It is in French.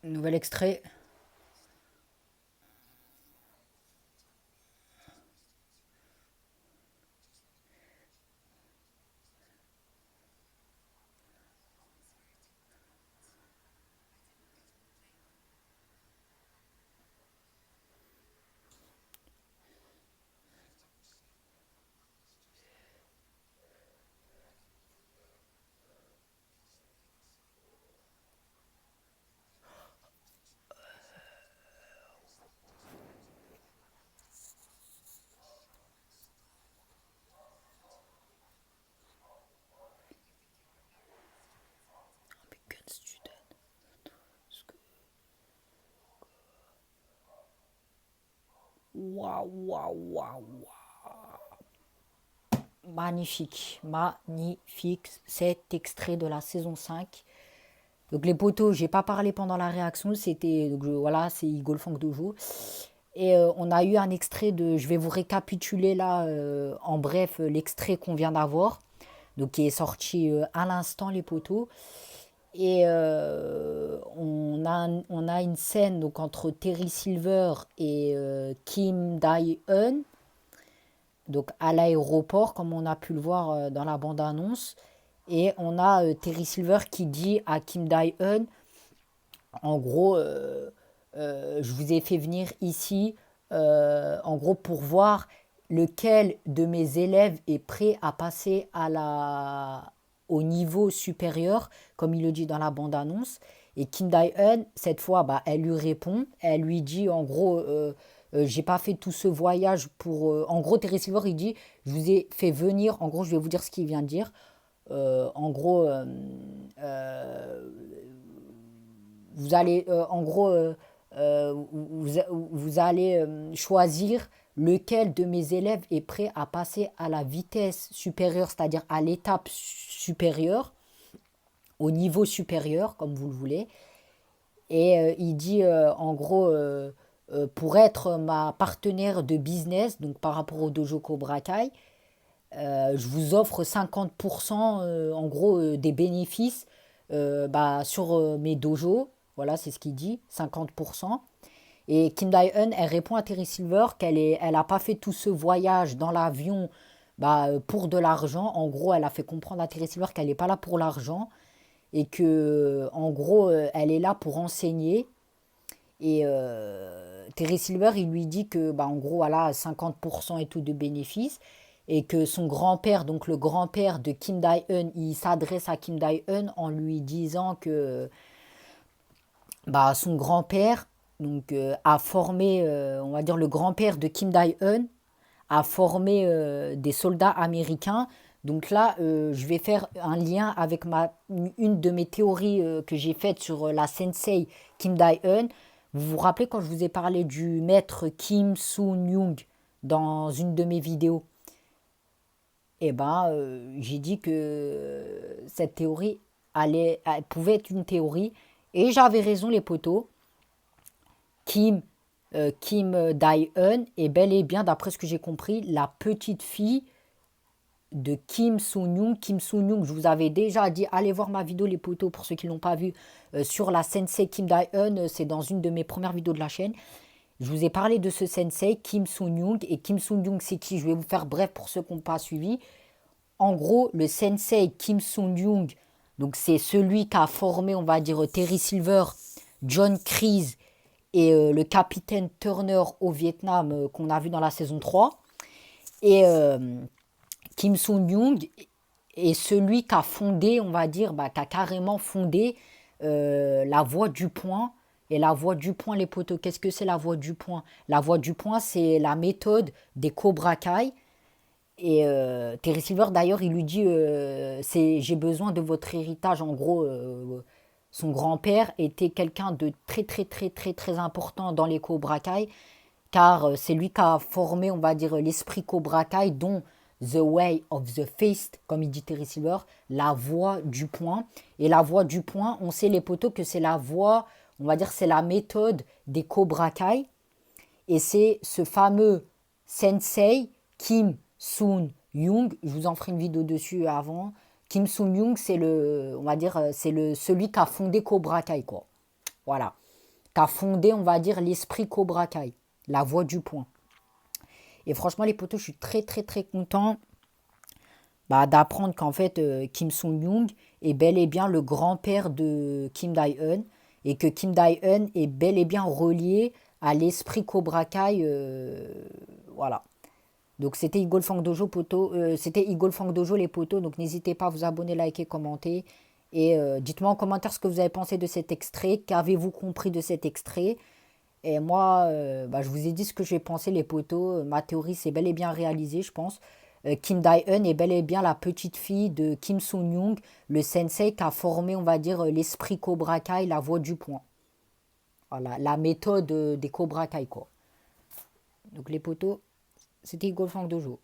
Nouvel extrait. Waouh, waouh, waouh. Magnifique, magnifique cet extrait de la saison 5. Donc les potos, j'ai pas parlé pendant la réaction, c'était donc voilà, c'est Igor Funk Dojo. Et on a eu un extrait de, je vais vous récapituler là en bref l'extrait qu'on vient d'avoir, donc qui est sorti à l'instant les potos. Et on a une scène donc entre Terry Silver et Kim Dae-eun, donc à l'aéroport, comme on a pu le voir dans la bande-annonce. Et on a Terry Silver qui dit à Kim Dae-eun, en gros, je vous ai fait venir ici, en gros, pour voir lequel de mes élèves est prêt à passer au niveau supérieur, comme il le dit dans la bande-annonce. Et Kim Dae-eun, cette fois, bah, elle lui répond, elle lui dit, en gros, j'ai pas fait tout ce voyage pour... En gros, Terry Silver, il dit, je vous ai fait venir, en gros, je vais vous dire ce qu'il vient de dire. En gros, vous allez, en gros, vous allez choisir lequel de mes élèves est prêt à passer à la vitesse supérieure, c'est-à-dire à l'étape supérieure, au niveau supérieur, comme vous le voulez. Et il dit, en gros, pour être ma partenaire de business, donc par rapport au Dojo Cobra Kai, je vous offre 50% en gros des bénéfices bah, sur mes dojos. Voilà, c'est ce qu'il dit, 50%. Et Kim Dae-eun, elle répond à Terry Silver elle a pas fait tout ce voyage dans l'avion bah, pour de l'argent. En gros, elle a fait comprendre à Terry Silver qu'elle n'est pas là pour l'argent et que, en gros, elle est là pour enseigner. Et Terry Silver, il lui dit que, bah, en gros, voilà, 50% et tout de bénéfices. Et que son grand-père, donc le grand-père de Kim Dae-eun, il s'adresse à Kim Dae-eun en lui disant que bah, son grand-père donc, a formé, on va dire le grand-père de Kim Dae-eun, a formé des soldats américains. Donc là, je vais faire un lien avec une de mes théories que j'ai faites sur la sensei Kim Dae-eun. Vous vous rappelez quand je vous ai parlé du maître Kim Soo-young dans une de mes vidéos? Eh ben, j'ai dit que cette théorie elle pouvait être une théorie. Et j'avais raison, les potos. Kim, Kim Dae-eun est bel et bien, d'après ce que j'ai compris, la petite fille de Kim Soo-young. Kim Soo-young, je vous avais déjà dit, allez voir ma vidéo, les potos, pour ceux qui ne l'ont pas vu, sur la sensei Kim Dae-eun. C'est dans une de mes premières vidéos de la chaîne. Je vous ai parlé de ce sensei, Kim Soo-young. Et Kim Soo-young, c'est qui? Je vais vous faire bref pour ceux qui n'ont pas suivi. En gros, le sensei Kim Soo-young, donc c'est celui qui a formé, on va dire, Terry Silver, John Kreese et le capitaine Turner au Vietnam qu'on a vu dans la saison 3. Et Kim Soo-young est celui qui a fondé, on va dire, bah, qui a carrément fondé la voie du point. Et la voie du point, les potos, qu'est-ce que c'est la voie du point? La voie du point, c'est la méthode des Cobra Kai. Et Terry Silver, d'ailleurs, il lui dit j'ai besoin de votre héritage. En gros, son grand-père était quelqu'un de très, très, très, très, très important dans les Cobra Kai, car c'est lui qui a formé, on va dire, l'esprit Cobra Kai, dont The Way of the Fist, comme il dit Terry Silver, la voie du point. Et la voie du point, on sait, les potos, que c'est la voie, on va dire, c'est la méthode des Cobra Kai. Et c'est ce fameux sensei Kim Soon-young, je vous en ferai une vidéo dessus avant. Kim Soon-young, c'est le, on va dire, c'est celui qui a fondé Cobra Kai, quoi. Voilà. qui a fondé, on va dire, l'esprit Cobra Kai, la voix du point. Et franchement, les potos, je suis très, très, très content d'apprendre qu'en fait, Kim Sung-young est bel et bien le grand-père de Kim Dae-eun et que Kim Dae-eun est bel et bien relié à l'esprit Cobra Kai. Voilà. Donc c'était Eagle Fang Dojo, c'était Eagle Fang Dojo, les potos. Donc n'hésitez pas à vous abonner, liker, commenter. Et dites-moi en commentaire ce que vous avez pensé de cet extrait. Qu'avez-vous compris de cet extrait? Et moi, je vous ai dit ce que j'ai pensé, les potos. Ma théorie s'est bel et bien réalisée, je pense. Kim Dae-eun est bel et bien la petite fille de Kim Sung-young, le sensei qui a formé, on va dire, l'esprit Cobra Kai, la voix du point. Voilà, la méthode des Cobra Kai, quoi. Donc les potos, c'était Eagle Fang Dojo.